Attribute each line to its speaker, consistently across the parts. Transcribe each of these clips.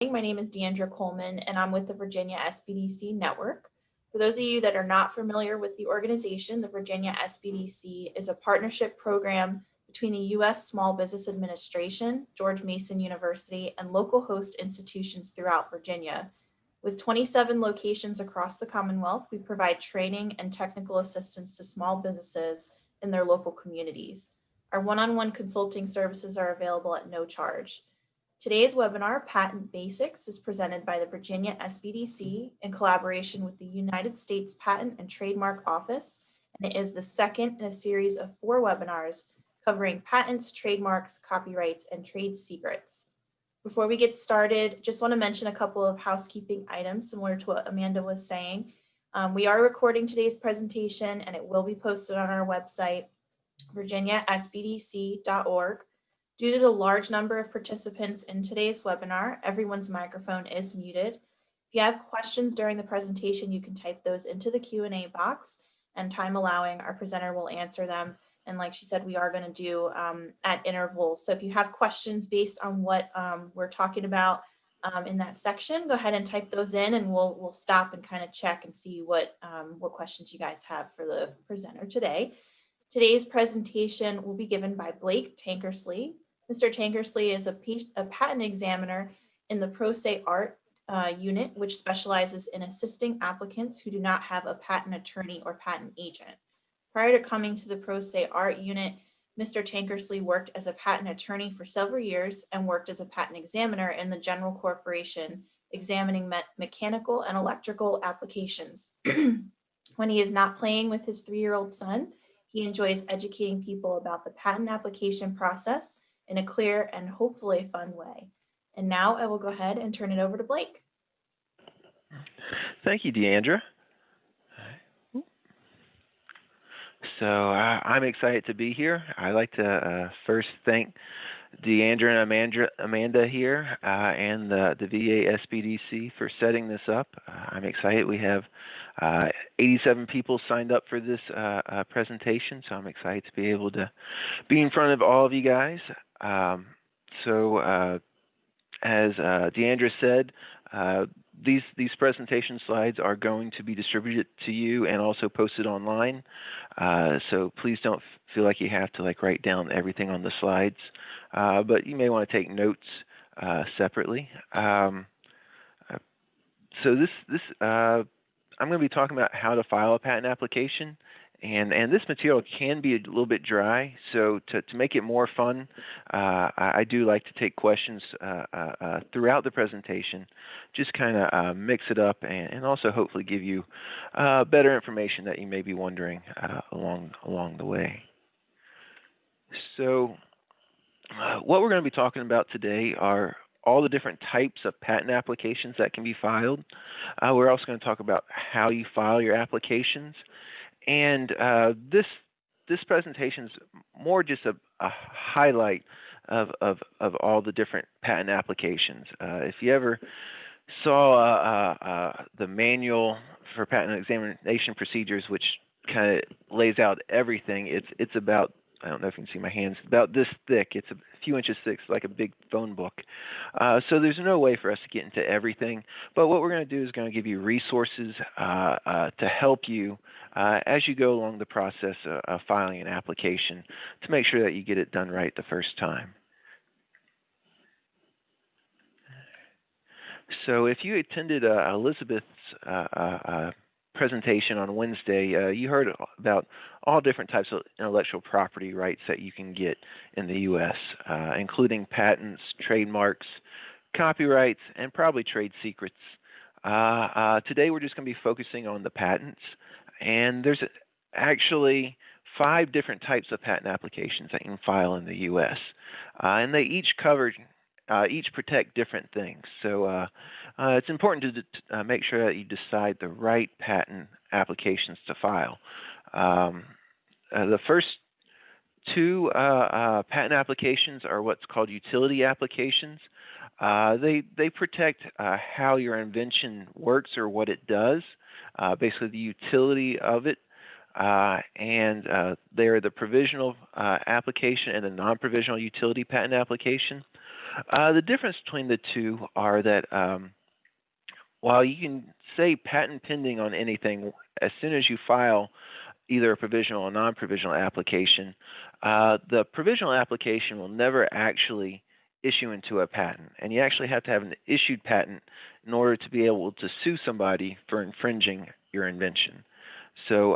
Speaker 1: My name is Deandra Coleman, and I'm with the Virginia SBDC Network. For those of you that are not familiar with the organization, the Virginia SBDC is a partnership program between the U.S. Small Business Administration, George Mason University, and local host institutions throughout Virginia. With 27 locations across the Commonwealth, we provide training and technical assistance to small businesses in their local communities. Our one-on-one consulting services are available at no charge. Today's webinar, Patent Basics, is presented by the Virginia SBDC in collaboration with the United States Patent and Trademark Office, and it is the second in a series of 4 webinars covering patents, trademarks, copyrights, and trade secrets. Before we get started, just want to mention a couple of housekeeping items similar to what Amanda was saying. We are recording today's presentation and it will be posted on our website, virginiasbdc.org. Due to the large number of participants in today's webinar, everyone's microphone is muted. If you have questions during the presentation, you can type those into the Q&A box, and time allowing, our presenter will answer them. And like she said, we are going to do at intervals. So if you have questions based on what we're talking about in that section, go ahead and type those in, and we'll stop and kind of check and see what questions you guys have for the presenter today. Today's presentation will be given by Blake Tankersley. Mr. Tankersley is a patent examiner in the Pro Se Art unit, which specializes in assisting applicants who do not have a patent attorney or patent agent. Prior to coming to the Pro Se Art unit, Mr. Tankersley worked as a patent attorney for several years and worked as a patent examiner in the general corporation, examining mechanical and electrical applications. When he is not playing with his 3-year-old son, he enjoys educating people about the patent application process in a clear and hopefully fun way. And now I will go ahead and turn it over to Blake.
Speaker 2: Thank you, Deandra. So I'm excited to be here. I'd like to first thank Deandra and Amanda here and the VA SBDC for setting this up. I'm excited. We have 87 people signed up for this presentation, so I'm excited to be able to be in front of all of you guys. As Deandra said, these presentation slides are going to be distributed to you and also posted online. So please don't feel like you have to write down everything on the slides, but you may want to take notes separately. I'm going to be talking about how to file a patent application. And this material can be a little bit dry, so to make it more fun, I do like to take questions throughout the presentation, just kind of mix it up and also hopefully give you better information that you may be wondering along the way. So what we're going to be talking about today are all the different types of patent applications that can be filed. We're also going to talk about how you file your applications. And this presentation is more just a highlight of all the different patent applications. If you ever saw the manual for patent examination procedures, which kind of lays out everything, it's about, I don't know if you can see my hands, about this thick. It's a few inches thick, like a big phone book. So there's no way for us to get into everything. But what we're going to do is going to give you resources to help you as you go along the process of filing an application to make sure that you get it done right the first time. So if you attended Elizabeth's presentation on Wednesday, you heard about all different types of intellectual property rights that you can get in the U.S., including patents, trademarks, copyrights, and probably trade secrets. Today we're just going to be focusing on the patents, and there's actually 5 different types of patent applications that you can file in the U.S., and they each protect different things. So it's important to make sure that you decide the right patent applications to file. The first 2 patent applications are what's called utility applications. They protect how your invention works or what it does, basically the utility of it. And they're the provisional application and the non-provisional utility patent application. The difference between the two are that while you can say patent pending on anything, as soon as you file either a provisional or non-provisional application, the provisional application will never actually issue into a patent, and you actually have to have an issued patent in order to be able to sue somebody for infringing your invention. So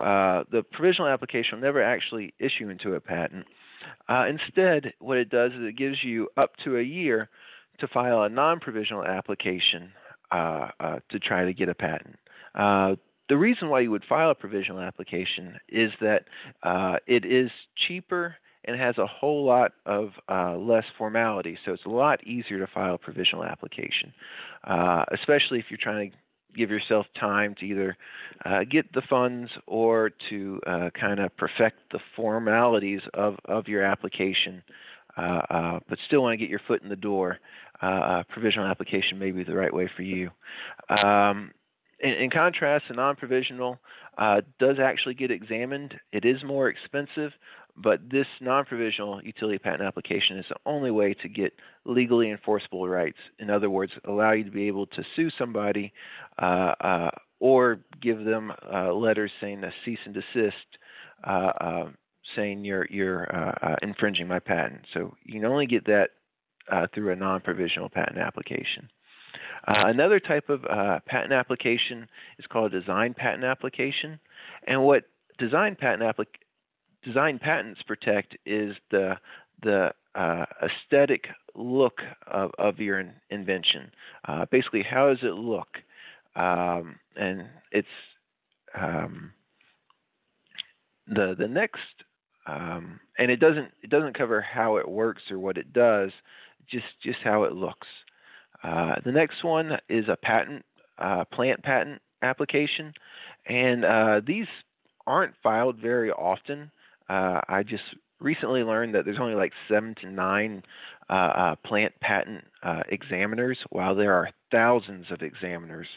Speaker 2: the provisional application will never actually issue into a patent. Instead, what it does is it gives you up to a year to file a non-provisional application to try to get a patent. The reason why you would file a provisional application is that it is cheaper and has a whole lot of less formality, so it's a lot easier to file a provisional application, especially if you're trying to give yourself time to either get the funds or to kind of perfect the formalities of your application, but still want to get your foot in the door. Provisional application may be the right way for you. In contrast, a non-provisional does actually get examined. It is more expensive, but this non-provisional utility patent application is the only way to get legally enforceable rights. In other words, allow you to be able to sue somebody or give them letters saying a cease and desist, saying you're infringing my patent. So you can only get that through a non-provisional patent application. Another type of patent application is called a design patent application, and what design patents protect is the aesthetic look of your invention. Basically, how does it look? And it's the next, and it doesn't cover how it works or what it does, just how it looks. The next one is a plant patent application, and these aren't filed very often. I just recently learned that there's only like 7 to 9 plant patent examiners, while there are thousands of examiners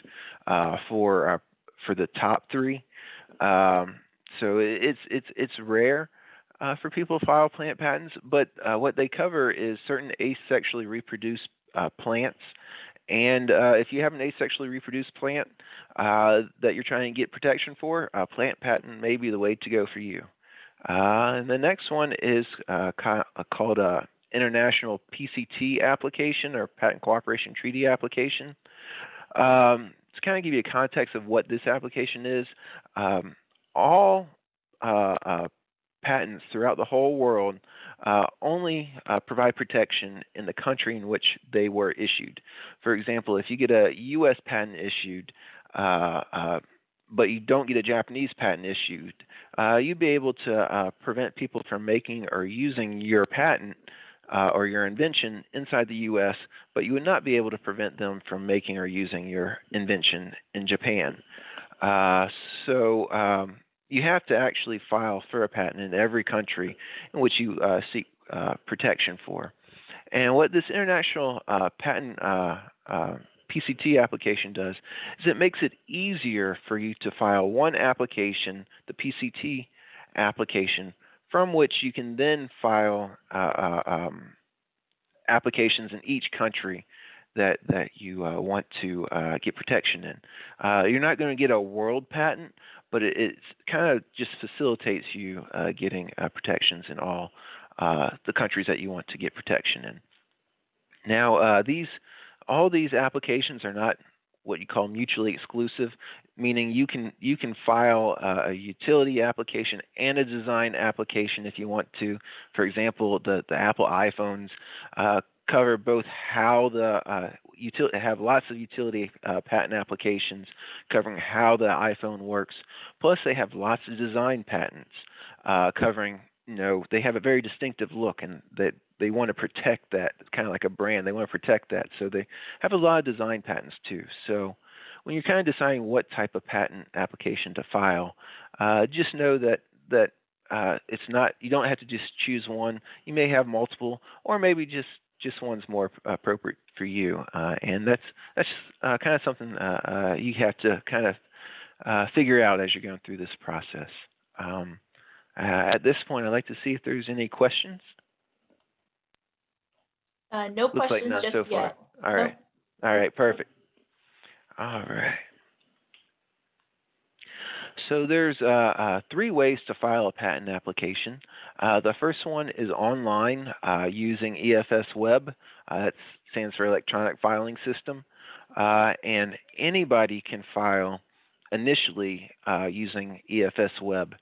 Speaker 2: for the top 3. So it's rare for people to file plant patents, but what they cover is certain asexually reproduced plants. And if you have an asexually reproduced plant that you're trying to get protection for, a plant patent may be the way to go for you. And the next one is called a international PCT application, or patent cooperation treaty application. To kind of give you a context of what this application is, all patents throughout the whole world only provide protection in the country in which they were issued. For example, if you get a U.S. patent issued, but you don't get a Japanese patent issued, you'd be able to prevent people from making or using your patent or your invention inside the U.S., but you would not be able to prevent them from making or using your invention in Japan. So you have to actually file for a patent in every country in which you seek protection for. And what this international patent PCT application does is it makes it easier for you to file one application, the PCT application, from which you can then file applications in each country that you want to get protection in. You're not going to get a world patent, but it kind of just facilitates you getting protections in all the countries that you want to get protection in. Now, all these applications are not what you call mutually exclusive, meaning you can file a utility application and a design application if you want to. For example, the Apple iPhones cover both how the have lots of utility patent applications covering how the iPhone works. Plus, they have lots of design patents covering. They have a very distinctive look, and that they want to protect that. It's kind of like a brand. They want to protect that, so they have a lot of design patents too. So when you're kind of deciding what type of patent application to file, just know that it's not. You don't have to just choose one. You may have multiple, or maybe just one's more appropriate for you, and that's kind of something you have to kind of figure out as you're going through this process. At this point, I'd like to see if there's any questions.
Speaker 1: No
Speaker 2: Looks like
Speaker 1: questions
Speaker 2: none so
Speaker 1: just
Speaker 2: far.
Speaker 1: yet.
Speaker 2: All
Speaker 1: Nope.
Speaker 2: right. All right, perfect. All right. So there's three ways to file a patent application. The first one is online using EFS Web. That stands for Electronic Filing System. And anybody can file initially using EFS Web.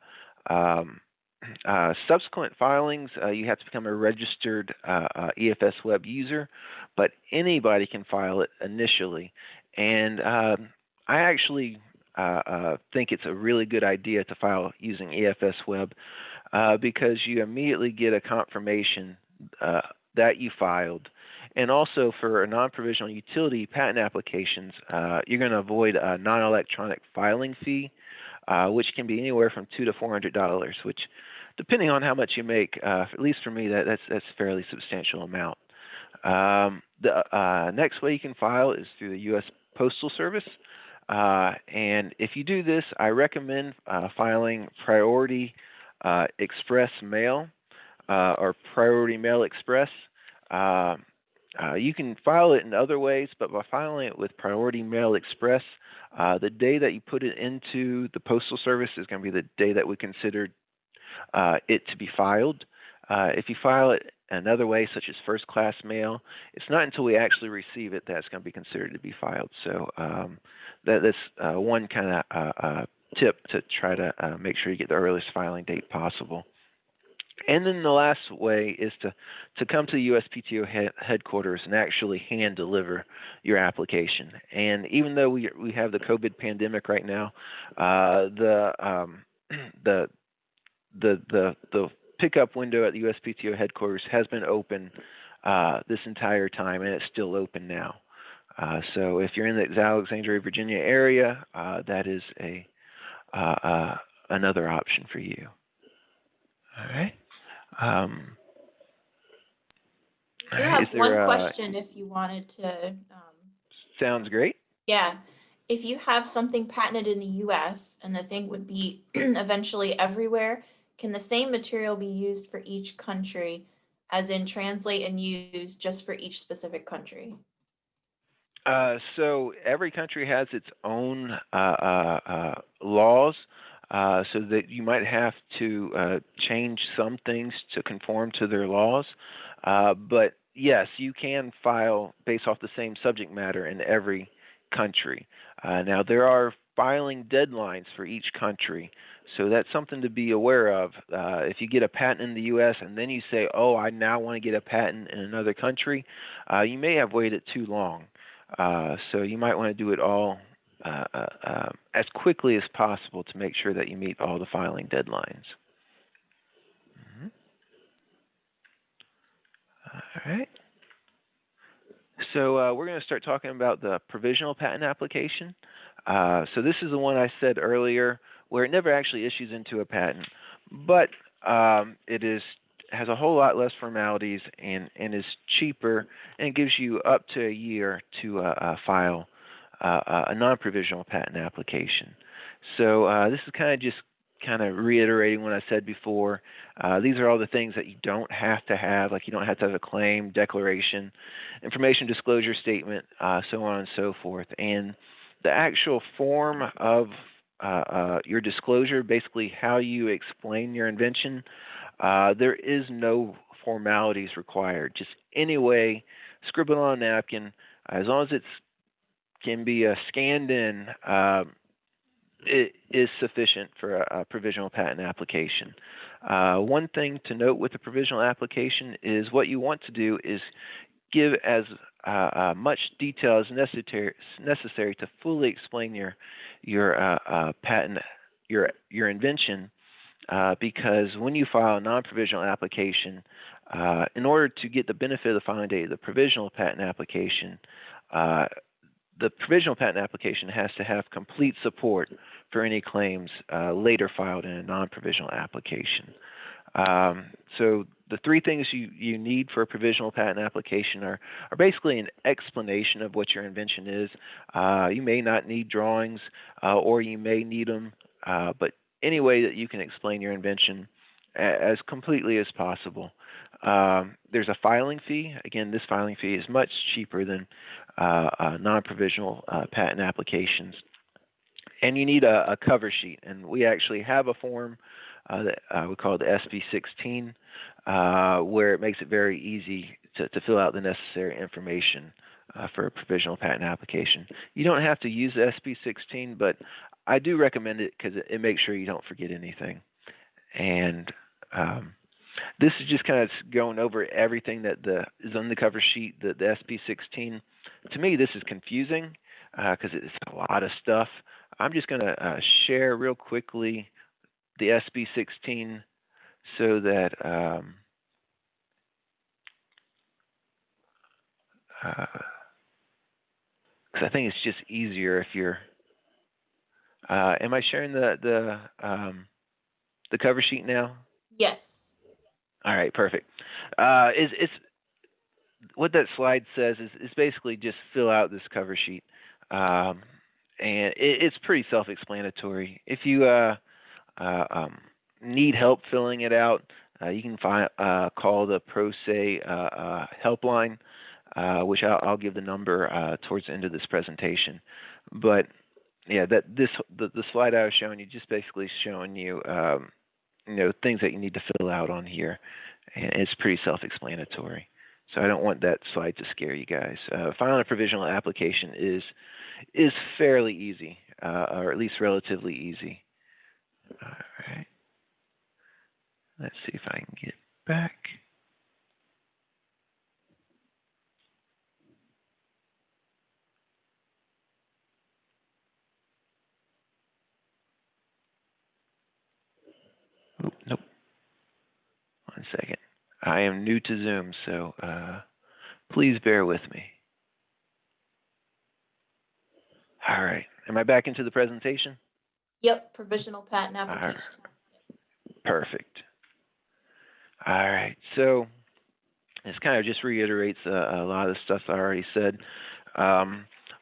Speaker 2: Subsequent filings, you have to become a registered EFS Web user, but anybody can file it initially. And I actually think it's a really good idea to file using EFS Web because you immediately get a confirmation that you filed. And also for a non-provisional utility patent applications, you're going to avoid a non-electronic filing fee, which can be anywhere from $200 to $400, which, depending on how much you make, at least for me, that's a fairly substantial amount. The next way you can file is through the U.S. Postal Service. And if you do this, I recommend filing Priority Express Mail or Priority Mail Express. You can file it in other ways, but by filing it with Priority Mail Express, the day that you put it into the Postal Service is going to be the day that we consider it to be filed. If you file it another way, such as first class mail, it's not until we actually receive it that's going to be considered to be filed. So that's one kind of tip to try to make sure you get the earliest filing date possible. And then the last way is to come to the USPTO headquarters and actually hand deliver your application. And even though we have the COVID pandemic right now, the pickup window at the USPTO headquarters has been open this entire time, and it's still open now. So if you're in the Alexandria, Virginia area, that is another option for you. All right.
Speaker 1: I do have one question if you wanted to.
Speaker 2: Sounds great.
Speaker 1: Yeah. If you have something patented in the US and the thing would be eventually everywhere, can the same material be used for each country, as in translate and use just for each specific country?
Speaker 2: So every country has its own laws, so that you might have to change some things to conform to their laws. But yes, you can file based off the same subject matter in every country. Now, there are filing deadlines for each country, so that's something to be aware of. If you get a patent in the U.S. and then you say, oh, I now want to get a patent in another country, you may have waited too long. So you might want to do it all as quickly as possible to make sure that you meet all the filing deadlines. Mm-hmm. All right. So we're going to start talking about the provisional patent application. So this is the one I said earlier where it never actually issues into a patent, but it has a whole lot less formalities and is cheaper, and it gives you up to a year to file a non-provisional patent application. So this is kind of reiterating what I said before. These are all the things that you don't have to have, like you don't have to have a claim, declaration, information disclosure statement, so on and so forth. And the actual form of your disclosure, basically how you explain your invention, there is no formalities required. Just any way, scribble on a napkin, as long as it can be scanned in, it is sufficient for a provisional patent application. One thing to note with a provisional application is what you want to do is give as much detail as necessary to fully explain your patent, your invention, because when you file a non-provisional application, in order to get the benefit of the filing date of the provisional patent application, the provisional patent application has to have complete support for any claims later filed in a non-provisional application. So the three things you need for a provisional patent application are basically an explanation of what your invention is. You may not need drawings, or you may need them, but any way that you can explain your invention as completely as possible. There's a filing fee. Again, this filing fee is much cheaper than non-provisional patent applications. And you need a cover sheet, and we actually have a form that we call the SP16, where it makes it very easy to fill out the necessary information for a provisional patent application. You don't have to use the SP16, but I do recommend it because it makes sure you don't forget anything. And this is just kind of going over everything that is on the cover sheet, the SP16. To me, this is confusing because it's a lot of stuff. I'm just going to share real quickly the SP16 so that because I think it's just easier if you're. Am I sharing the cover sheet now?
Speaker 1: Yes.
Speaker 2: All right, perfect. It's what that slide says is basically just fill out this cover sheet, and it's pretty self-explanatory. If you need help filling it out, you can call the Pro Se helpline, which I'll give the number towards the end of this presentation. But yeah, the slide I was showing you just basically showing you things that you need to fill out on here, and it's pretty self-explanatory. So I don't want that slide to scare you guys. Filing a provisional application is fairly easy, or at least relatively easy. All right. Let's see if I can get back. Oop, nope. 1 second. I am new to Zoom, so please bear with me. All right. Am I back into the presentation?
Speaker 1: Yep, provisional patent application.
Speaker 2: Perfect. All right. So this kind of just reiterates a lot of the stuff I already said.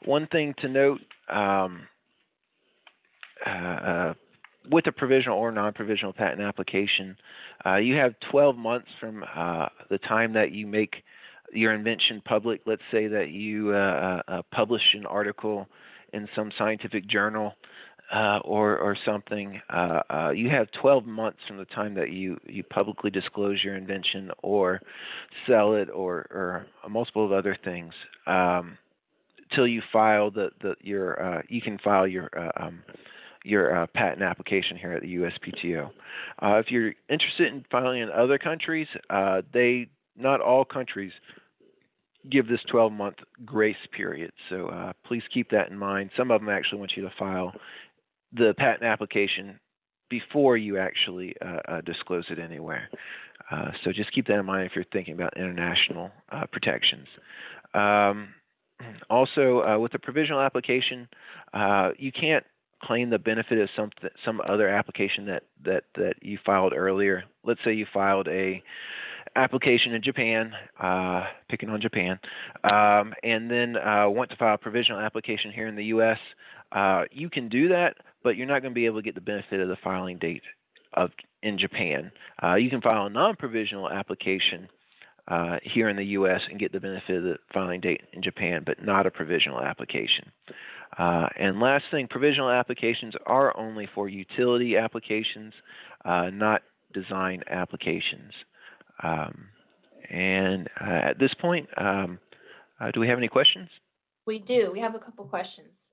Speaker 2: One thing to note, with a provisional or non-provisional patent application, you have 12 months from the time that you make your invention public. Let's say that you publish an article in some scientific journal or something. You have 12 months from the time that you publicly disclose your invention or sell it or multiple of other things till you file you can file your patent application here at the USPTO. If you're interested in filing in other countries, not all countries give this 12-month grace period. So please keep that in mind. Some of them actually want you to file the patent application before you actually disclose it anywhere. So just keep that in mind if you're thinking about international protections. Also, with a provisional application, you can't claim the benefit of some other application that you filed earlier. Let's say you filed a application in Japan, picking on Japan, and then want to file a provisional application here in the U.S. You can do that, but you're not going to be able to get the benefit of the filing date in Japan. You can file a non-provisional application here in the U.S. and get the benefit of the filing date in Japan, but not a provisional application. And last thing, provisional applications are only for utility applications, not design applications. And at this point, do we have any questions?
Speaker 1: We do. We have a couple questions.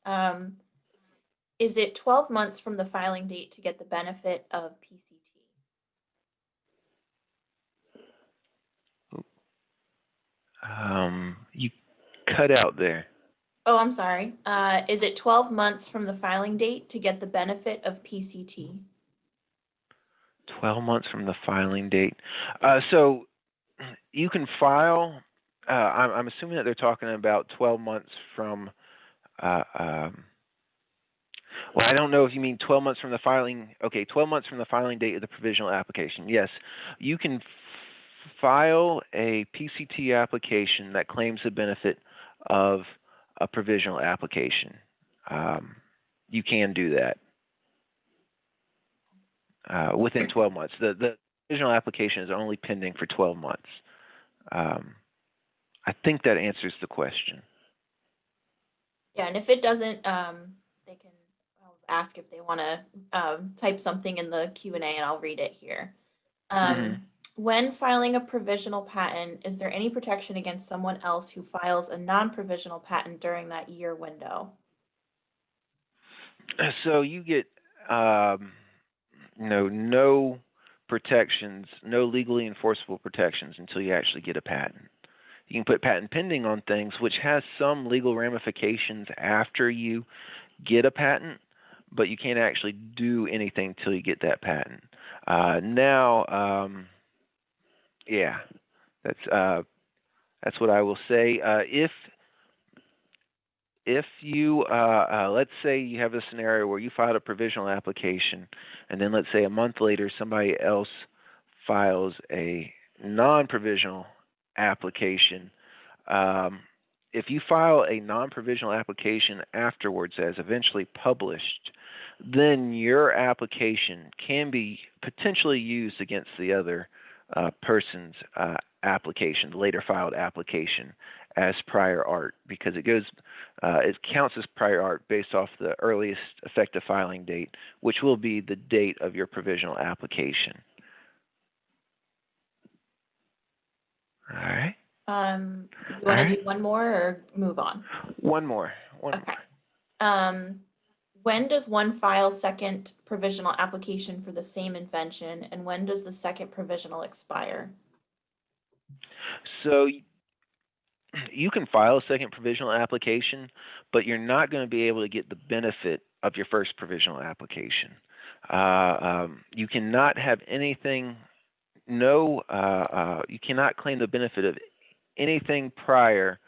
Speaker 1: Is it 12 months from the filing date to get the benefit of PCT?
Speaker 2: You cut out there.
Speaker 1: Oh, I'm sorry. Is it 12 months from the filing date to get the benefit of PCT?
Speaker 2: 12 months from the filing date. So you can file, I'm assuming that they're talking about 12 months from, well, I don't know if you mean 12 months from the filing. Okay, 12 months from the filing date of the provisional application. Yes, you can file a PCT application that claims the benefit of a provisional application. You can do that within 12 months. provisional application is only pending for 12 months. I think that answers the question.
Speaker 1: Yeah, and if it doesn't, they can ask if they want to type something in the Q&A, and I'll read it here. When filing a provisional patent, is there any protection against someone else who files a non-provisional patent during that year window?
Speaker 2: So you get no protections, no legally enforceable protections until you actually get a patent. You can put patent pending on things, which has some legal ramifications after you get a patent, but you can't actually do anything till you get that patent. Yeah, that's what I will say. If you let's say you have a scenario where you filed a provisional application, and then let's say a month later somebody else files a non-provisional application. If you file a non-provisional application afterwards as eventually published, then your application can be potentially used against the other person's application, the later filed application, as prior art, because it counts as prior art based off the earliest effective filing date, which will be the date of your provisional application. All right.
Speaker 1: You want to do one more or move on?
Speaker 2: One more.
Speaker 1: Okay. When does one file second provisional application for the same invention, and when does the second provisional expire?
Speaker 2: So you can file a second provisional application, but you're not going to be able to get the benefit of your first provisional application. You cannot have anything, you cannot claim the benefit of anything prior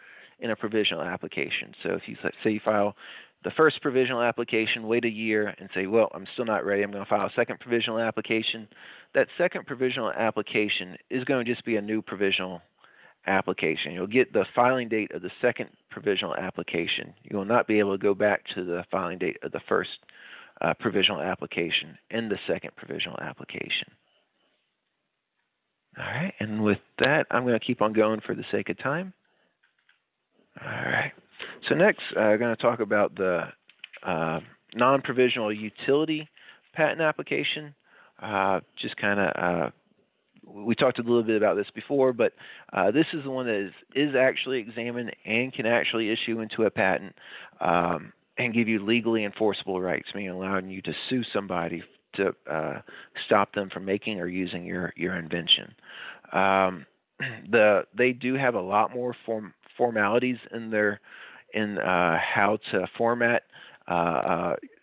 Speaker 2: in a provisional application. So if you say you file the first provisional application, wait a year and say, well, I'm still not ready, I'm going to file a second provisional application. That second provisional application is going to just be a new provisional application. You'll get the filing date of the second provisional application. You will not be able to go back to the filing date of the first provisional application in the second provisional application. All right, and with that, I'm going to keep on going for the sake of time. All right, so next I'm going to talk about the non-provisional utility patent application. Just kind of, we talked a little bit about this before, but this is the one that is actually examined and can actually issue into a patent and give you legally enforceable rights, meaning allowing you to sue somebody to stop them from making or using your invention. They do have a lot more formalities in how to format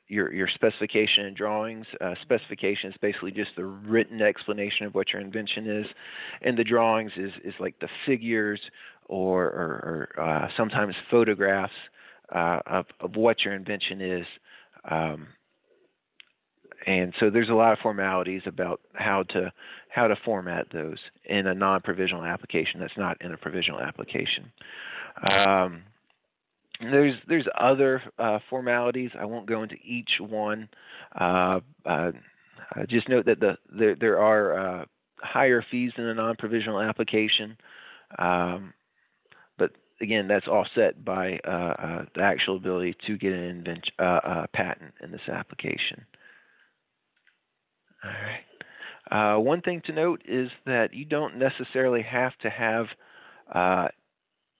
Speaker 2: your specification and drawings. Specification is basically just the written explanation of what your invention is, and the drawings is like the figures or sometimes photographs of what your invention is. And so there's a lot of formalities about how to format those in a non-provisional application that's not in a provisional application. There's other formalities. I won't go into each one. Just note that there are higher fees in a non-provisional application, but again, that's offset by the actual ability to get an patent in this application. All right. One thing to note is that you don't necessarily have to have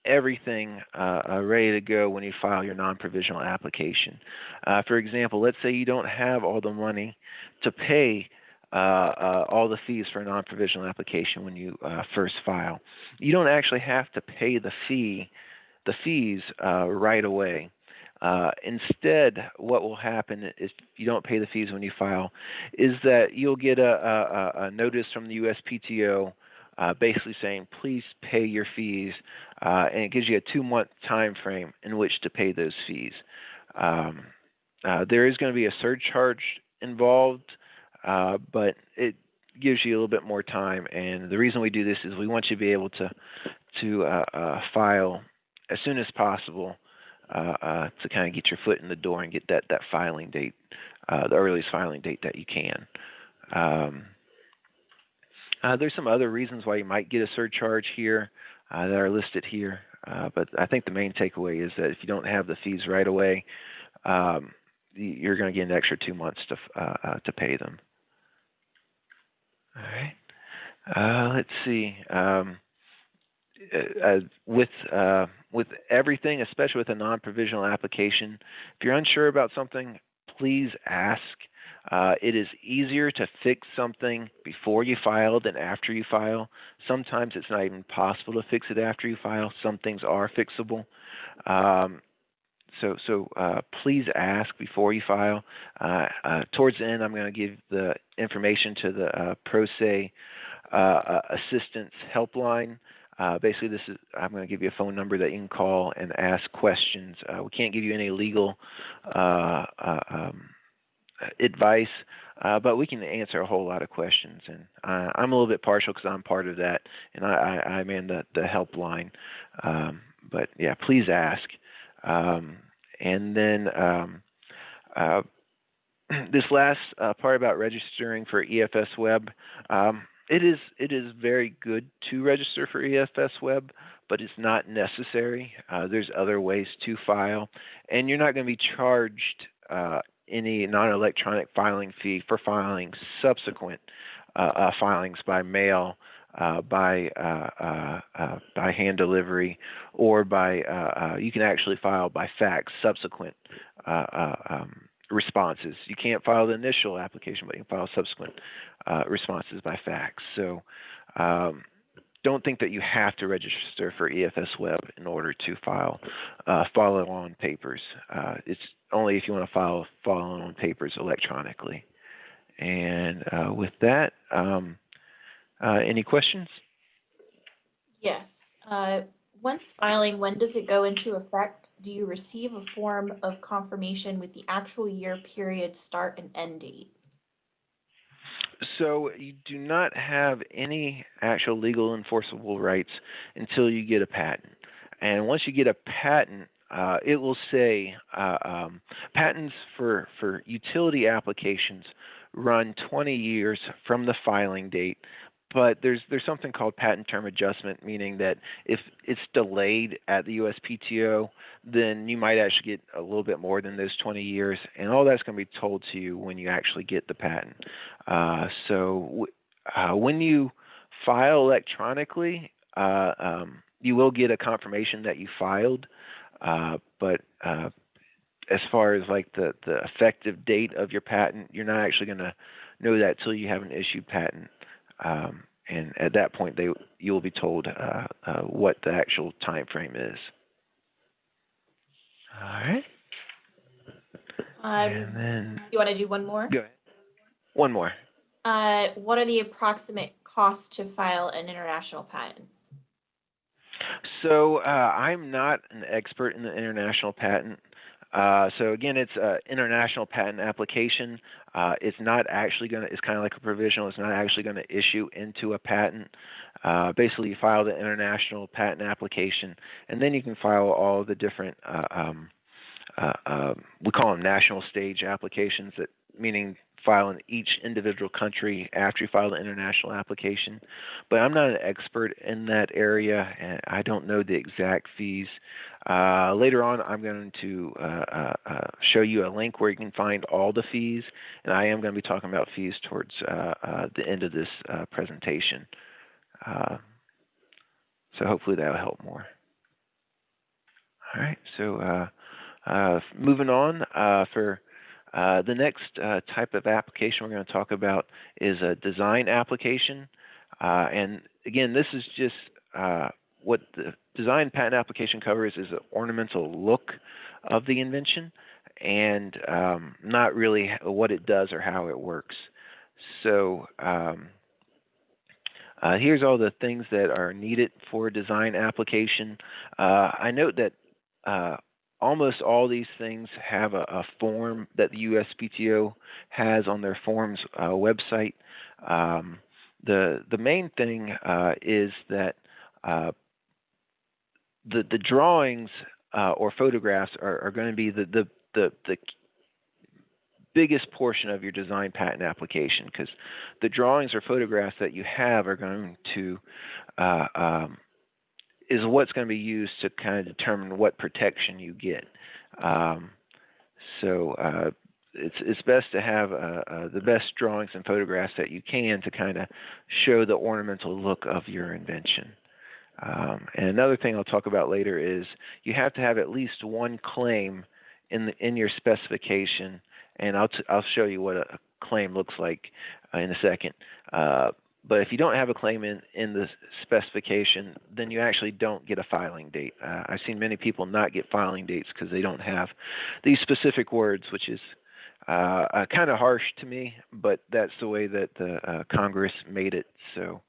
Speaker 2: everything ready to go when you file your non-provisional application. For example, let's say you don't have all the money to pay all the fees for a non-provisional application when you first file. You don't actually have to pay the fees right away. Instead, what will happen is, if you don't pay the fees when you file, is that you'll get a notice from the USPTO basically saying, please pay your fees, and it gives you a 2-month time frame in which to pay those fees. There is going to be a surcharge involved, but it gives you a little bit more time, and the reason we do this is we want you to be able to file as soon as possible, to kind of get your foot in the door and get that filing date, the earliest filing date that you can. There's some other reasons why you might get a surcharge here that are listed here, but I think the main takeaway is that if you don't have the fees right away, you're going to get an extra 2 months to pay them. All right. Let's see. With everything, especially with a non-provisional application, if you're unsure about something, please ask. It is easier to fix something before you file than after you file. Sometimes it's not even possible to fix it after you file. Some things are fixable. So please ask before you file. Towards the end, I'm going to give the information to the Pro Se Assistance Helpline. Basically, I'm going to give you a phone number that you can call and ask questions. We can't give you any legal advice, but we can answer a whole lot of questions. And I'm a little bit partial because I'm part of that, and I man the helpline. But yeah, please ask. And then this last part about registering for EFS Web, it is very good to register for EFS Web, but it's not necessary. There's other ways to file, and you're not going to be charged any non-electronic filing fee for filing subsequent filings by mail, by hand delivery, or by you can actually file by fax subsequent responses. You can't file the initial application, but you can file subsequent responses by fax. So don't think that you have to register for EFS Web in order to file follow-on papers. It's only if you want to file follow-on papers electronically. And with that, any questions?
Speaker 1: Yes. Once filing, when does it go into effect? Do you receive a form of confirmation with the actual year period start and end date?
Speaker 2: So you do not have any actual legal enforceable rights until you get a patent. And once you get a patent, it will say patents for utility applications run 20 years from the filing date. But there's something called patent term adjustment, meaning that if it's delayed at the USPTO, then you might actually get a little bit more than those 20 years, and all that's going to be told to you when you actually get the patent. When you file electronically, you will get a confirmation that you filed, but as far as like the effective date of your patent, you're not actually going to know that till you have an issued patent. And at that point, you will be told what the actual time frame is. All right. And then
Speaker 1: you want to do one more?
Speaker 2: Go ahead. One more.
Speaker 1: What are the approximate costs to file an international patent?
Speaker 2: So I'm not an expert in the international patent. So again, it's an international patent application. It's not actually going to, it's kind of like a provisional. It's not actually going to issue into a patent. Basically, you file the international patent application, and then you can file all the different, we call them national stage applications, that meaning file in each individual country after you file the international application. But I'm not an expert in that area, and I don't know the exact fees. Later on, I'm going to show you a link where you can find all the fees, and I am going to be talking about fees towards the end of this presentation. So hopefully that will help more. All right, so moving on for the next type of application we're going to talk about is a design application. And again, this is just what the design patent application covers is an ornamental look of the invention, and not really what it does or how it works. So here's all the things that are needed for a design application. I note that almost all these things have a form that the USPTO has on their forms website. The main thing is that the drawings or photographs are going to be the biggest portion of your design patent application, because the drawings or photographs that you have are going to is what's going to be used to kind of determine what protection you get. It's best to have the best drawings and photographs that you can to kind of show the ornamental look of your invention. And another thing I'll talk about later is you have to have at least one claim in your specification, and I'll show you what a claim looks like in a second. But if you don't have a claim in the specification, then you actually don't get a filing date. I've seen many people not get filing dates because they don't have these specific words, which is kind of harsh to me, but that's the way that the Congress made it. So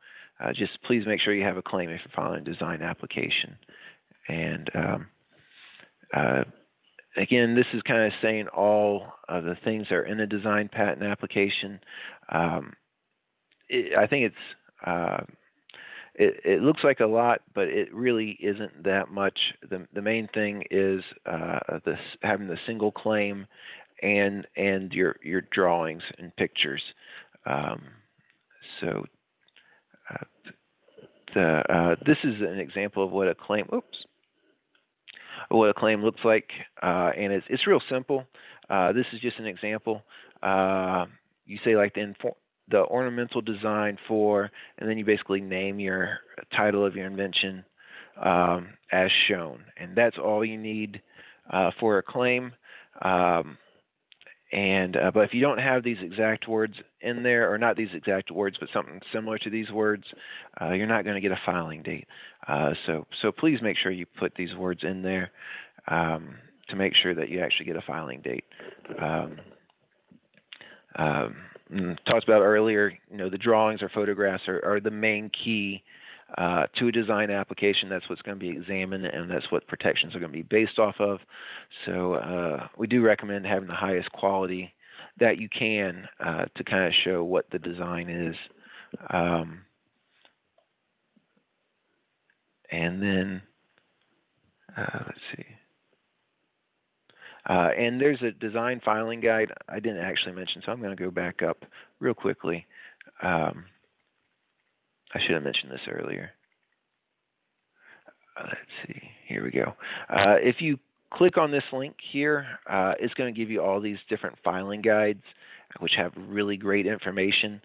Speaker 2: just please make sure you have a claim if you're filing a design application. And again, this is kind of saying all of the things that are in a design patent application. I think it looks like a lot, but it really isn't that much. The main thing is having the single claim and your drawings and pictures. This is an example of what a claim. What a claim looks like, and it's real simple. This is just an example. You say like the ornamental design for, and then you basically name your title of your invention as shown, and that's all you need for a claim. But if you don't have these exact words in there, or not these exact words, but something similar to these words, you're not going to get a filing date. So please make sure you put these words in there to make sure that you actually get a filing date. Talked about earlier, the drawings or photographs are the main key to a design application. That's what's going to be examined, and that's what protections are going to be based off of. So we do recommend having the highest quality that you can to kind of show what the design is. And then, let's see. And there's a design filing guide I didn't actually mention, so I'm going to go back up real quickly. I should have mentioned this earlier. Let's see. Here we go. If you click on this link here, it's going to give you all these different filing guides, which have really great information.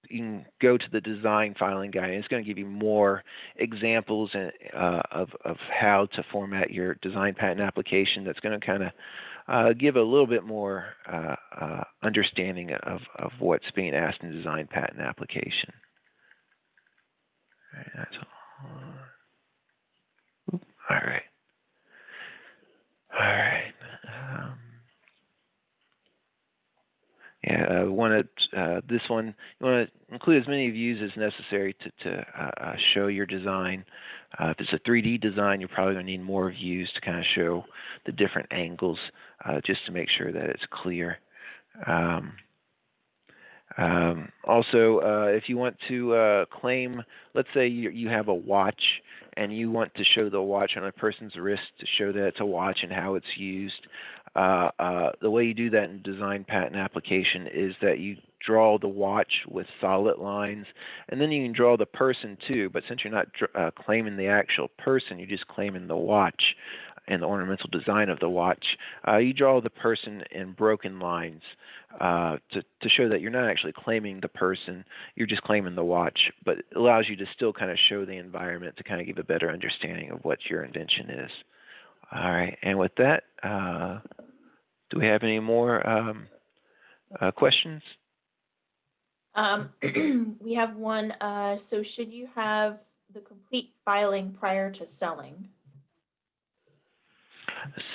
Speaker 2: You can go to the design filing guide, and it's going to give you more examples of how to format your design patent application. That's going to kind of give a little bit more understanding of what's being asked in design patent application. All right, that's all. All right. All right. This one, you want to include as many views as necessary to show your design. If it's a 3D design, you're probably going to need more views to kind of show the different angles, just to make sure that it's clear. Also, if you want to claim, let's say you have a watch and you want to show the watch on a person's wrist to show that it's a watch and how it's used. The way you do that in design patent application is that you draw the watch with solid lines, and then you can draw the person too, but since you're not claiming the actual person, you're just claiming the watch and the ornamental design of the watch, you draw the person in broken lines to show that you're not actually claiming the person, you're just claiming the watch, but it allows you to still kind of show the environment to kind of give a better understanding of what your invention is. All right, and with that, do we have any more questions?
Speaker 1: We have one. So should you have the complete filing prior to selling?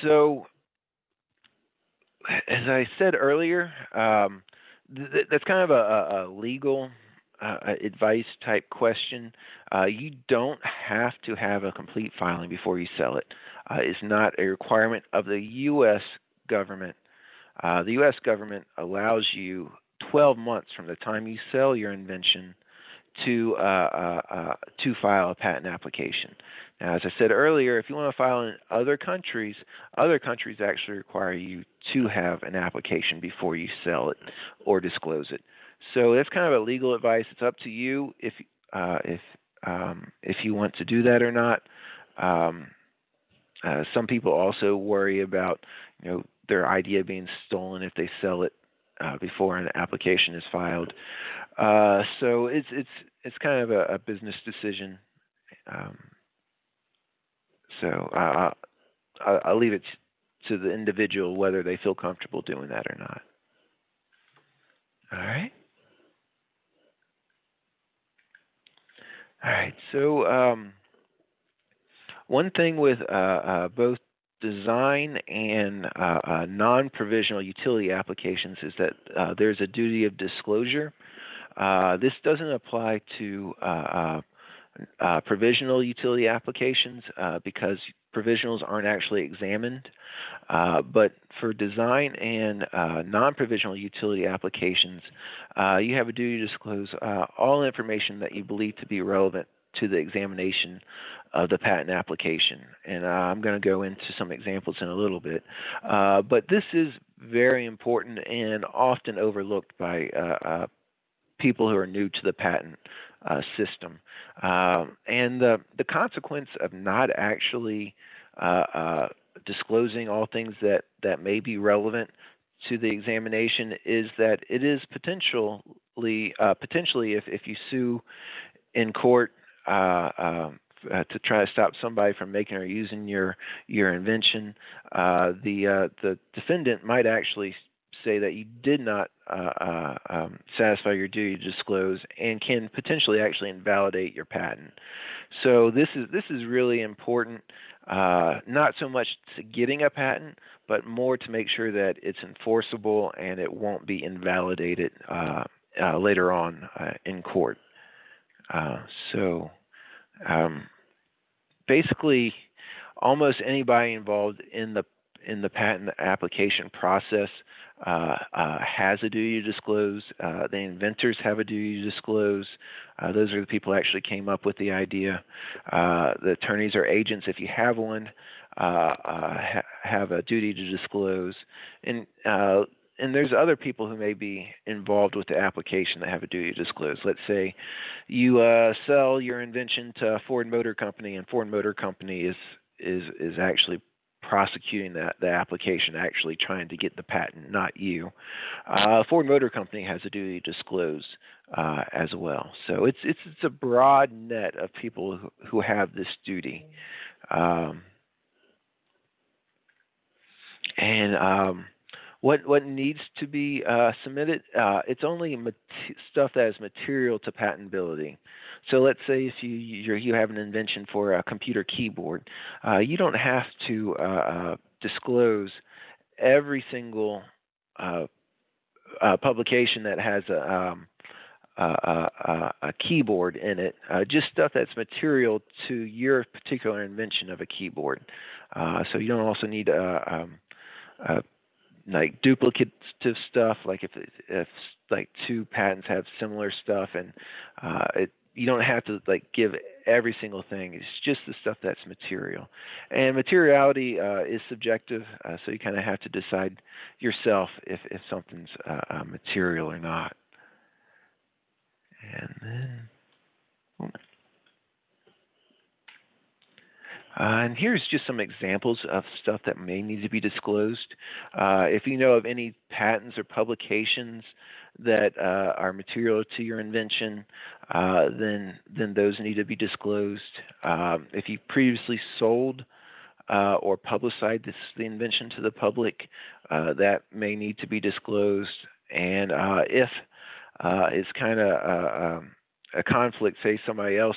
Speaker 2: So, as I said earlier, that's kind of a legal advice type question. You don't have to have a complete filing before you sell it. It's not a requirement of the U.S. government. The U.S. government allows you 12 months from the time you sell your invention to file a patent application. Now, as I said earlier, if you want to file in other countries actually require you to have an application before you sell it or disclose it. So that's kind of a legal advice. It's up to you if you want to do that or not. Some people also worry about, their idea being stolen if they sell it before an application is filed. So it's kind of a business decision. So I'll leave it to the individual whether they feel comfortable doing that or not. All right. All right. So one thing with both design and non-provisional utility applications is that there's a duty of disclosure. This doesn't apply to provisional utility applications because provisionals aren't actually examined. But for design and non-provisional utility applications, you have a duty to disclose all information that you believe to be relevant to the examination of the patent application. And I'm going to go into some examples in a little bit. But this is very important and often overlooked by people who are new to the patent system. And the consequence of not actually disclosing all things that may be relevant to the examination is that it is potentially if you sue in court to try to stop somebody from making or using your invention, the defendant might actually say that you did not satisfy your duty to disclose and can potentially actually invalidate your patent. So this is really important, not so much to getting a patent, but more to make sure that it's enforceable and it won't be invalidated later on in court. Basically, almost anybody involved in the patent application process has a duty to disclose. The inventors have a duty to disclose. Those are the people who actually came up with the idea. The attorneys or agents, if you have one, have a duty to disclose. And there's other people who may be involved with the application that have a duty to disclose. Let's say you sell your invention to Ford Motor Company, and Ford Motor Company is actually prosecuting the application, actually trying to get the patent, not you. Ford Motor Company has a duty to disclose as well. So it's a broad net of people who have this duty. What needs to be submitted? It's only stuff that is material to patentability. So let's say if you have an invention for a computer keyboard, you don't have to disclose every single publication that has a keyboard in it, just stuff that's material to your particular invention of a keyboard. So you don't also need like duplicative stuff, like if like two patents have similar stuff, and you don't have to like give every single thing. It's just the stuff that's material. And materiality is subjective, so you kind of have to decide yourself if something's material or not. And then, and here's just some examples of stuff that may need to be disclosed. If you know of any patents or publications that are material to your invention, then those need to be disclosed. If you previously sold or publicized the invention to the public, that may need to be disclosed. And if it's kind of a conflict, say somebody else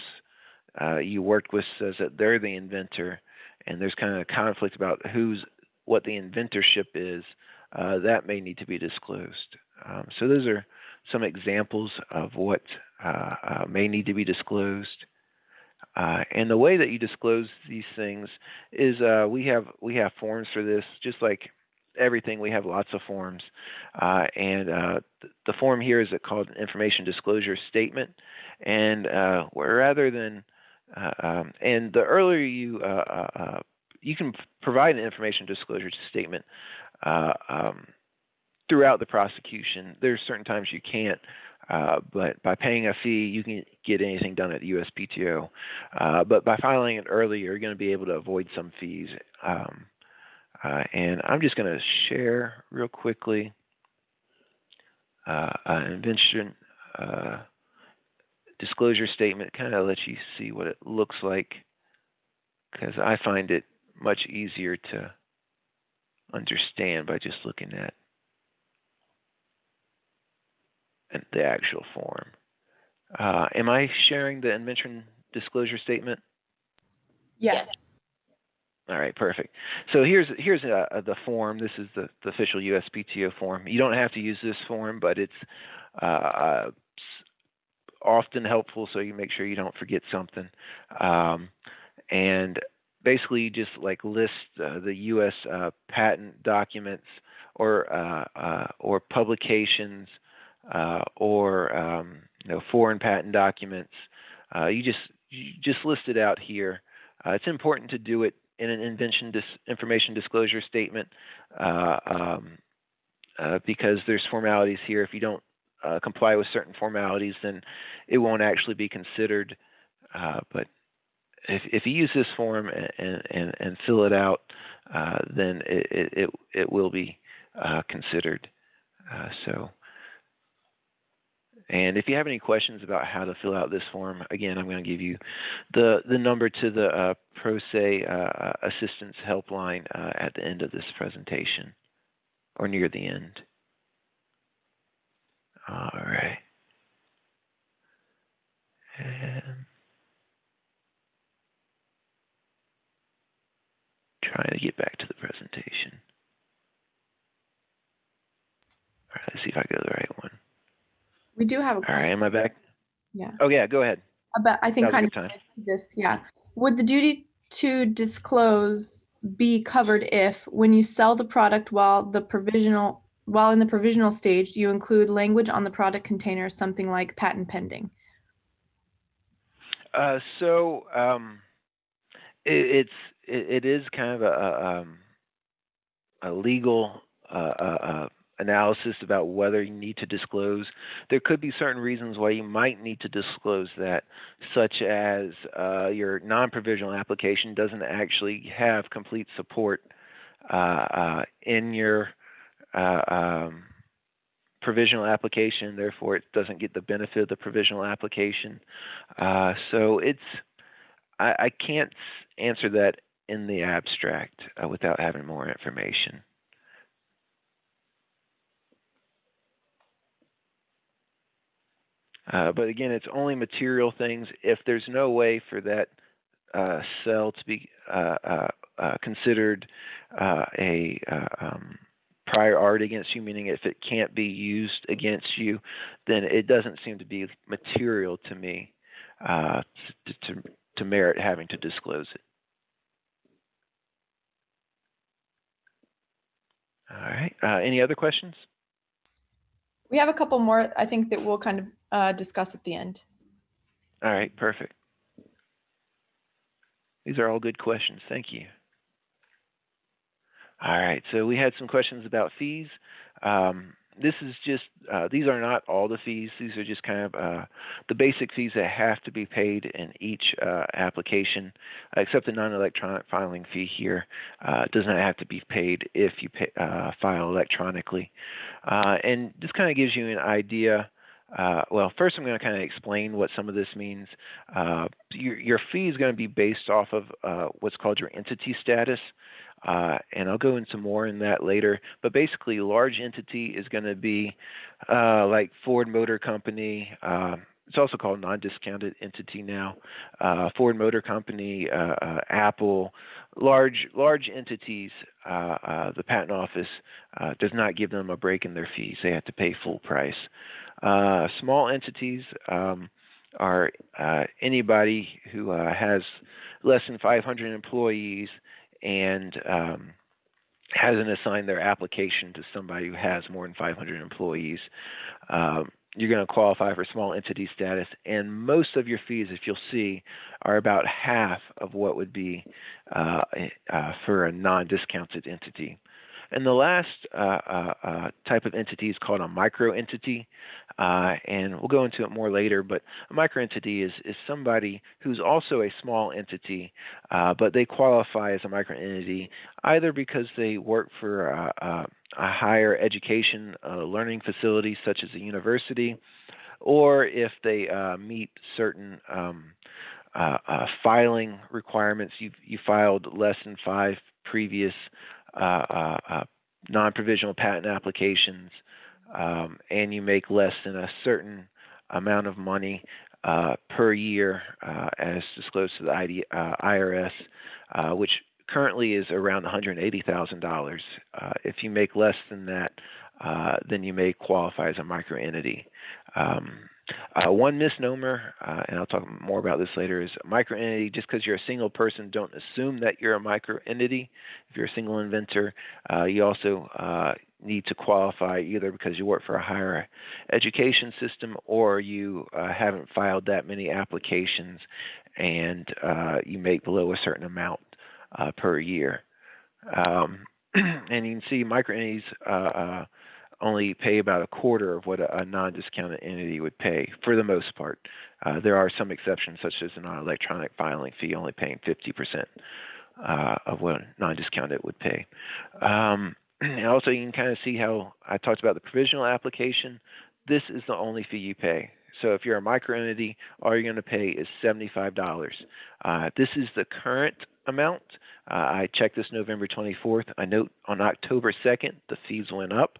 Speaker 2: you worked with says that they're the inventor, and there's kind of a conflict about what the inventorship is, that may need to be disclosed. So those are some examples of what may need to be disclosed. And the way that you disclose these things is we have forms for this, just like everything. We have lots of forms, and the form here is called an information disclosure statement. And rather than and the earlier you can provide an information disclosure statement throughout the prosecution. There's certain times you can't, but by paying a fee, you can get anything done at the USPTO. But by filing it early, you're going to be able to avoid some fees. And I'm just going to share real quickly an invention disclosure statement, kind of let you see what it looks like, because I find it much easier to understand by just looking at the actual form. Am I sharing the invention disclosure statement?
Speaker 1: Yes.
Speaker 2: All right, perfect. So here's the form. This is the official USPTO form. You don't have to use this form, but it's often helpful, so you make sure you don't forget something. And basically, you just like list the U.S. Patent documents or publications or foreign patent documents. You just list it out here. It's important to do it in an information disclosure statement because there's formalities here. If you don't comply with certain formalities, then it won't actually be considered. But if you use this form and fill it out, then it will be considered. And if you have any questions about how to fill out this form, again, I'm going to give you the number to the Pro Se Assistance Helpline at the end of this presentation, or near the end. All right. And trying to get back to the presentation. All right, let's see if I go to the right one.
Speaker 3: We do have a question.
Speaker 2: All right, am I back?
Speaker 3: Yeah.
Speaker 2: Oh, yeah, go ahead.
Speaker 3: But I think
Speaker 2: That was a
Speaker 3: kind
Speaker 2: good
Speaker 3: of this, yeah. Would the duty to disclose be covered if, when you sell the product while in the provisional stage, you include language on the product container, something like patent pending?
Speaker 2: It is kind of a legal analysis about whether you need to disclose. There could be certain reasons why you might need to disclose that, such as your non-provisional application doesn't actually have complete support in your provisional application, therefore it doesn't get the benefit of the provisional application. So I can't answer that in the abstract without having more information. But again, it's only material things. If there's no way for that cell to be considered a prior art against you, meaning if it can't be used against you, then it doesn't seem to be material to me to merit having to disclose it. All right. Any other questions?
Speaker 3: We have a couple more, I think, that we'll kind of discuss at the end.
Speaker 2: All right, perfect. These are all good questions. Thank you. All right, so we had some questions about fees. This is just, these are not all the fees. These are just kind of the basic fees that have to be paid in each application, except the non-electronic filing fee here does not have to be paid if you file electronically. And this kind of gives you an idea. Well, first I'm going to kind of explain what some of this means. Your fee is going to be based off of what's called your entity status. And I'll go into more in that later. But basically, large entity is going to be like Ford Motor Company. It's also called non-discounted entity now. Ford Motor Company, Apple, large entities. The Patent Office does not give them a break in their fees. They have to pay full price. Small entities are anybody who has less than 500 employees and hasn't assigned their application to somebody who has more than 500 employees, you're going to qualify for small entity status, and most of your fees, if you'll see, are about half of what would be for a non-discounted entity. And the last type of entity is called a micro-entity, and we'll go into it more later, but a micro-entity is somebody who's also a small entity, but they qualify as a micro-entity either because they work for a higher education learning facility such as a university, or if they meet certain filing requirements. You filed less than 5 previous non-provisional patent applications, and you make less than a certain amount of money per year as disclosed to the IRS, which currently is around $180,000. If you make less than that, then you may qualify as a microentity. One misnomer, and I'll talk more about this later, is microentity. Just because you're a single person, don't assume that you're a microentity. If you're a single inventor, you also need to qualify either because you work for a higher education system or you haven't filed that many applications and you make below a certain amount per year. And you can see microentities only pay about a quarter of what a non-discounted entity would pay for the most part. There are some exceptions, such as a non-electronic filing fee only paying 50% of what a non-discounted would pay. And also, you can kind of see how I talked about the provisional application. This is the only fee you pay. So if you're a microentity, all you're going to pay is $75. This is the current amount. I checked this November 24th. I note on October 2nd, the fees went up.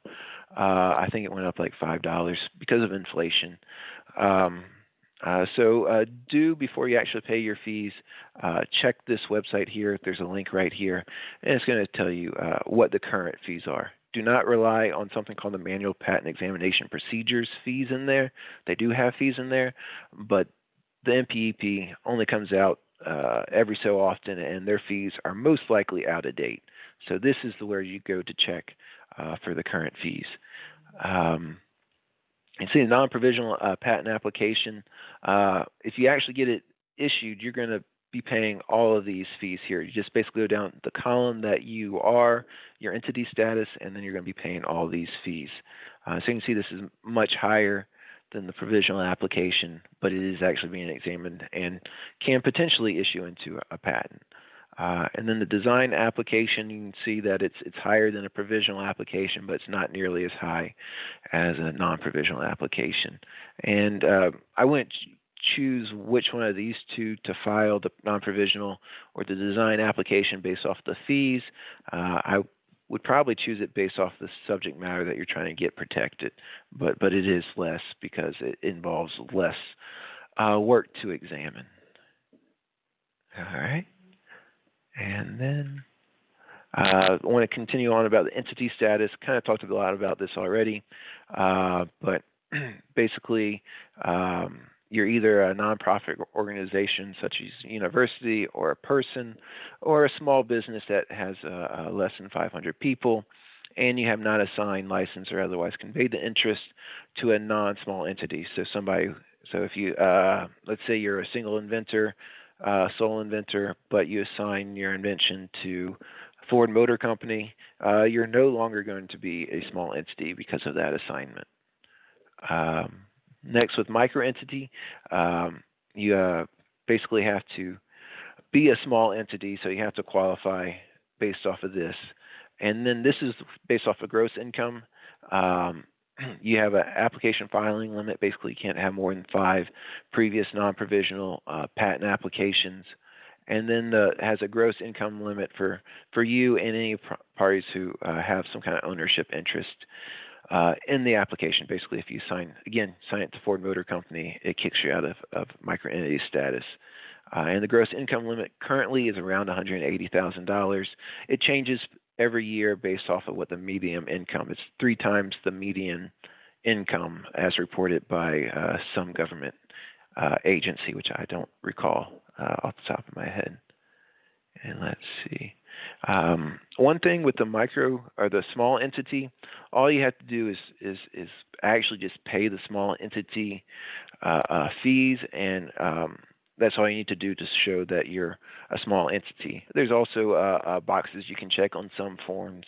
Speaker 2: I think it went up like $5 because of inflation. So do, before you actually pay your fees, check this website here. There's a link right here, and it's going to tell you what the current fees are. Do not rely on something called the Manual Patent Examination Procedures fees in there. They do have fees in there, but the MPEP only comes out every so often, and their fees are most likely out of date. So this is where you go to check for the current fees. And see, a non-provisional patent application, if you actually get it issued, you're going to be paying all of these fees here. You just basically go down the column that you are, your entity status, and then you're going to be paying all these fees. So you can see this is much higher than the provisional application, but it is actually being examined and can potentially issue into a patent. And then the design application, you can see that it's higher than a provisional application, but it's not nearly as high as a non-provisional application. And I wouldn't choose which one of these two to file, the non-provisional or the design application, based off the fees. I would probably choose it based off the subject matter that you're trying to get protected, but it is less because it involves less work to examine. All right. And then I want to continue on about the entity status. Kind of talked a lot about this already, but basically you're either a nonprofit organization such as a university or a person or a small business that has less than 500 people, and you have not assigned, licensed, or otherwise conveyed the interest to a non-small entity. So if you, let's say you're a single inventor, sole inventor, but you assign your invention to Ford Motor Company, you're no longer going to be a small entity because of that assignment. Next, with microentity, you basically have to be a small entity, so you have to qualify based off of this. And then this is based off of gross income. You have an application filing limit. Basically, you can't have more than 5 previous non-provisional patent applications. And then has a gross income limit for you and any parties who have some kind of ownership interest in the application. Basically, if you sign it to Ford Motor Company, it kicks you out of microentity status. And the gross income limit currently is around $180,000. It changes every year based off of what the median income. It's 3 times the median income as reported by some government agency, which I don't recall off the top of my head. And let's see. One thing with the micro or the small entity, all you have to do is actually just pay the small entity fees, and that's all you need to do to show that you're a small entity. There's also boxes you can check on some forms,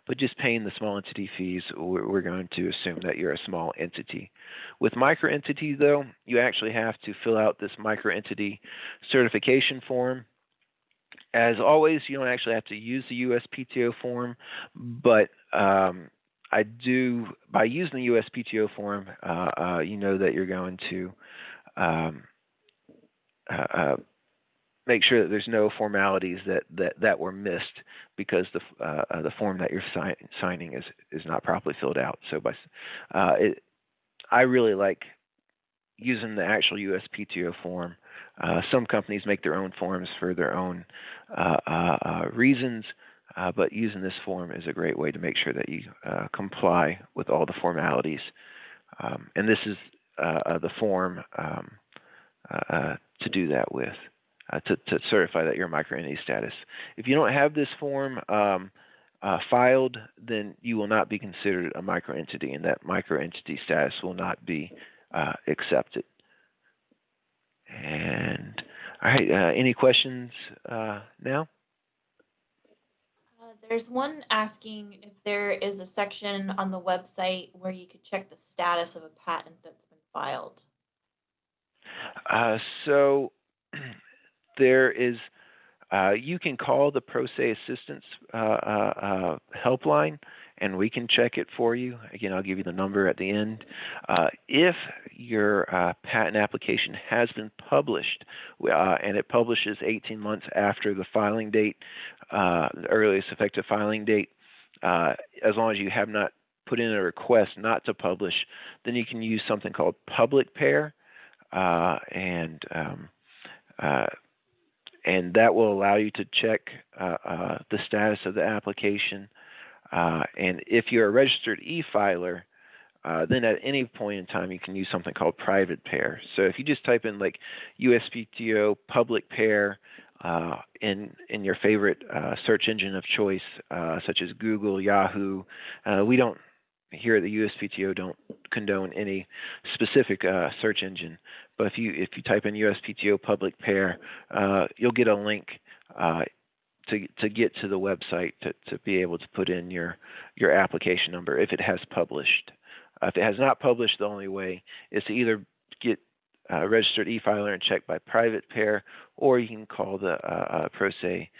Speaker 2: but just paying the small entity fees, we're going to assume that you're a small entity. With micro entities, though, you actually have to fill out this micro entity certification form. As always, you don't actually have to use the USPTO form, but I do, by using the USPTO form, you know that you're going to make sure that there's no formalities that were missed because the form that you're signing is not properly filled out. So I really like using the actual USPTO form. Some companies make their own forms for their own reasons, but using this form is a great way to make sure that you comply with all the formalities. And this is the form to do that with, to certify that you're microentity status. If you don't have this form filed, then you will not be considered a microentity, and that microentity status will not be accepted. And all right, any questions now?
Speaker 1: There's one asking if there is a section on the website where you could check the status of a patent that's been filed.
Speaker 2: So there is, you can call the Pro Se Assistance helpline, and we can check it for you. Again, I'll give you the number at the end. If your patent application has been published, and it publishes 18 months after the filing date, the earliest effective filing date, as long as you have not put in a request not to publish, then you can use something called public pair, and that will allow you to check the status of the application. And if you're a registered e-filer, then at any point in time you can use something called private pair. So if you just type in like USPTO public pair in your favorite search engine of choice, such as Google, Yahoo, we don't here at the USPTO don't condone any specific search engine, but if you type in USPTO public pair, you'll get a link to get to the website to be able to put in your application number if it has published. If it has not published, the only way is to either get registered e-filer and check by private pair, or you can call the Pro Se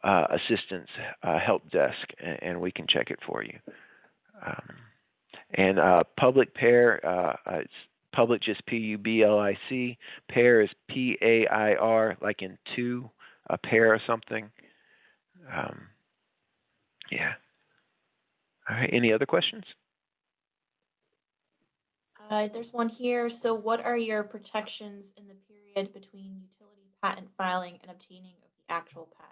Speaker 2: Assistance help desk, and we can check it for you. And public pair, it's public just P-U-B-L-I-C. Pair is P-A-I-R, like in two, a pair or something. Yeah. All right. Any other questions?
Speaker 1: There's one here. So what are your protections in the period between utility patent filing and obtaining of the actual patent?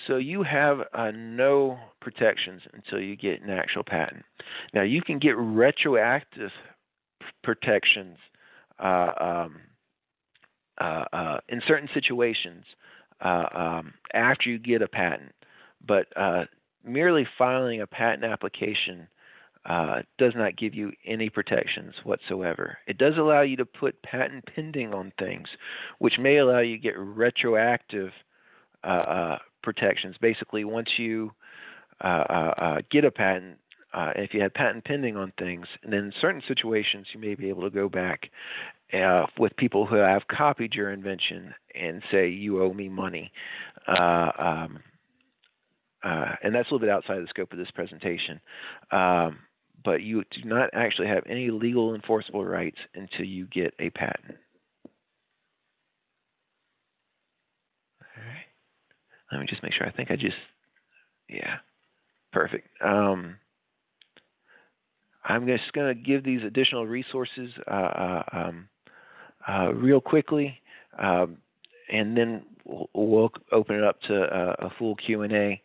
Speaker 2: So you have no protections until you get an actual patent. Now you can get retroactive protections in certain situations after you get a patent, but merely filing a patent application does not give you any protections whatsoever. It does allow you to put patent pending on things, which may allow you to get retroactive protections. Basically, once you get a patent, if you had patent pending on things, and then in certain situations you may be able to go back with people who have copied your invention and say, you owe me money. And that's a little bit outside the scope of this presentation. But you do not actually have any legal enforceable rights until you get a patent. All right. Let me just make sure. I think yeah, perfect. I'm just going to give these additional resources real quickly, and then we'll open it up to a full Q&A.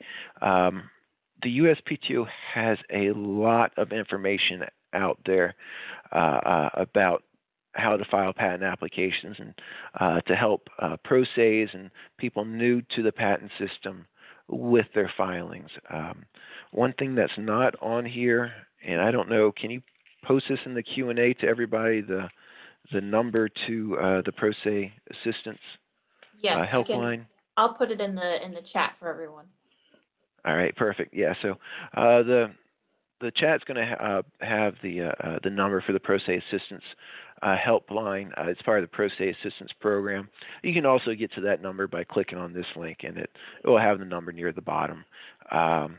Speaker 2: The USPTO has a lot of information out there about how to file patent applications and to help pro ses and people new to the patent system with their filings. One thing that's not on here, and I don't know, can you post this in the Q&A to everybody, the number to the pro se assistance
Speaker 1: Yes, I can.
Speaker 2: helpline?
Speaker 1: I'll put it in the chat for everyone.
Speaker 2: All right, perfect. Yeah, so the chat's going to have the number for the pro se assistance helpline. It's part of the pro se assistance program. You can also get to that number by clicking on this link, and it will have the number near the bottom. And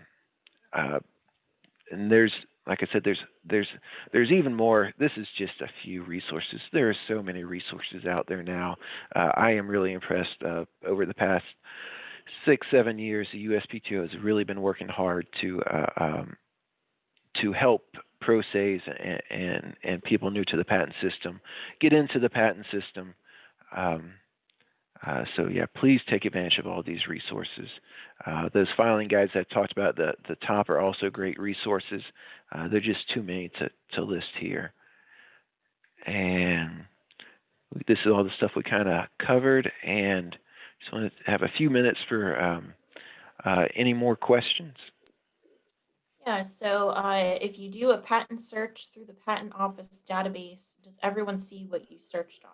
Speaker 2: there's, like I said, there's even more. This is just a few resources. There are so many resources out there now. I am really impressed. Over the past 6-7 years, the USPTO has really been working hard to help pro ses and people new to the patent system get into the patent system. So yeah, please take advantage of all these resources. Those filing guides I talked about at the top are also great resources. They're just too many to list here. And this is all the stuff we kind of covered, and just want to have a few minutes for any more questions.
Speaker 1: Yeah, so if you do a patent search through the Patent Office database, does everyone see what you searched on?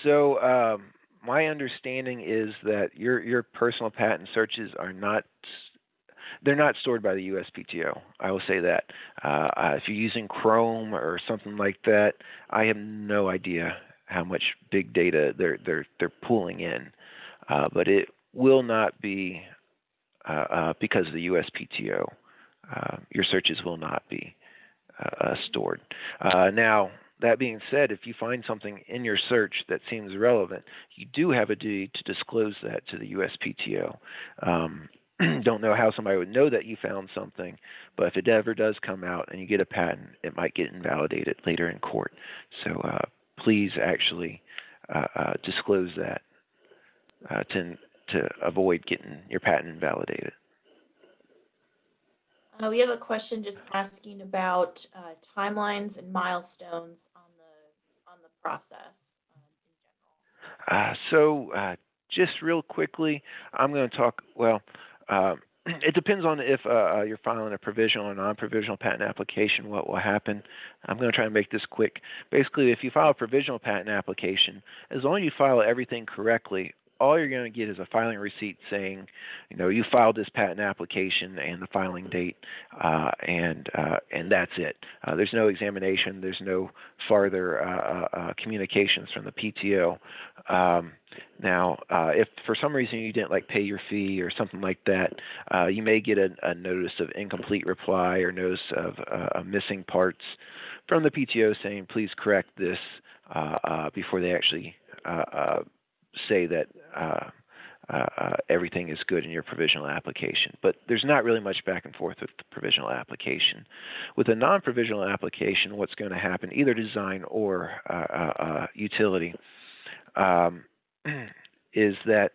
Speaker 2: So my understanding is that your personal patent searches are not, they're not stored by the USPTO. I will say that. If you're using Chrome or something like that, I have no idea how much big data they're pulling in, but it will not be because of the USPTO. Your searches will not be stored. Now, that being said, if you find something in your search that seems relevant, you do have a duty to disclose that to the USPTO. Don't know how somebody would know that you found something, but if it ever does come out and you get a patent, it might get invalidated later in court. So please actually disclose that to avoid getting your patent invalidated.
Speaker 1: We have a question just asking about timelines and milestones on the process in general.
Speaker 2: So just real quickly, I'm going to talk, well, it depends on if you're filing a provisional or non-provisional patent application, what will happen. I'm going to try and make this quick. Basically, if you file a provisional patent application, as long as you file everything correctly, all you're going to get is a filing receipt saying, you know, you filed this patent application and the filing date, and that's it. There's no examination. There's no farther communications from the PTO. Now, if for some reason you didn't pay your fee or something like that, you may get a notice of incomplete reply or notice of missing parts from the PTO saying, please correct this before they actually say that everything is good in your provisional application. But there's not really much back and forth with the provisional application. With a non-provisional application, what's going to happen, either design or utility, is that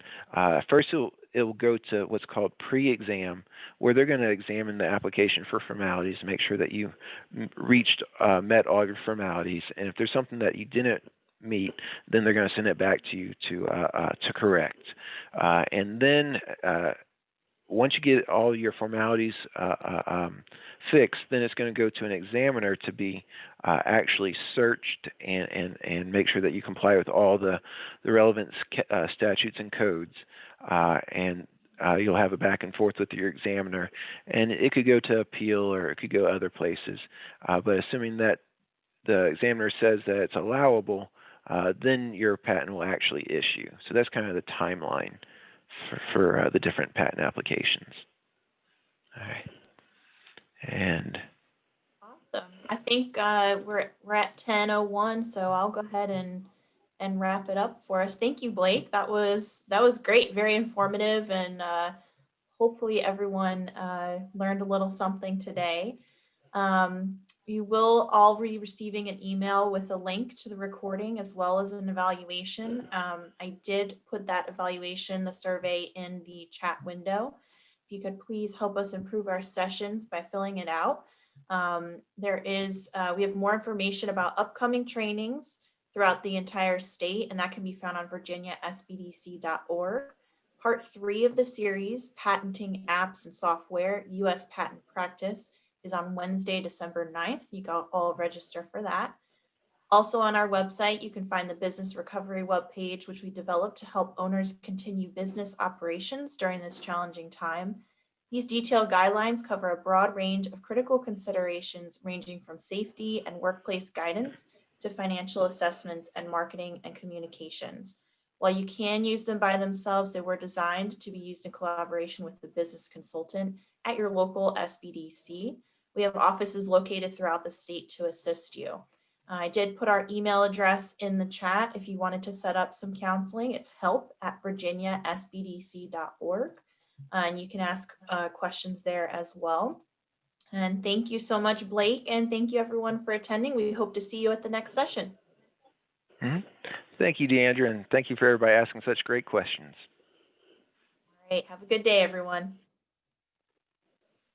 Speaker 2: first it will go to what's called pre-exam, where they're going to examine the application for formalities, make sure that you met all your formalities, and if there's something that you didn't meet, then they're going to send it back to you to correct. And then once you get all your formalities fixed, then it's going to go to an examiner to be actually searched and make sure that you comply with all the relevant statutes and codes. And you'll have a back and forth with your examiner, and it could go to appeal or it could go other places. But assuming that the examiner says that it's allowable, then your patent will actually issue. So that's kind of the timeline for the different patent applications. All right. And
Speaker 1: Awesome. I think we're at 10:01, so I'll go ahead and wrap it up for us. Thank you, Blake. That was great, very informative, and hopefully everyone learned a little something today. You will all be receiving an email with a link to the recording as well as an evaluation. I did put that evaluation, the survey, in the chat window. If you could please help us improve our sessions by filling it out. We have more information about upcoming trainings throughout the entire state, and that can be found on virginiasbdc.org. Part 3 of the series, Patenting Apps and Software, U.S. Patent Practice, is on Wednesday, December 9th. You can all register for that. Also on our website, you can find the business recovery webpage, which we developed to help owners continue business operations during this challenging time. These detailed guidelines cover a broad range of critical considerations ranging from safety and workplace guidance to financial assessments and marketing and communications. While you can use them by themselves, they were designed to be used in collaboration with the business consultant at your local SBDC. We have offices located throughout the state to assist you. I did put our email address in the chat if you wanted to set up some counseling. It's help@virginiasbdc.org. And you can ask questions there as well. And thank you so much, Blake, and thank you everyone for attending. We hope to see you at the next session.
Speaker 2: Thank you, Deandra, and thank you for everybody asking such great questions.
Speaker 1: All right, have a good day, everyone.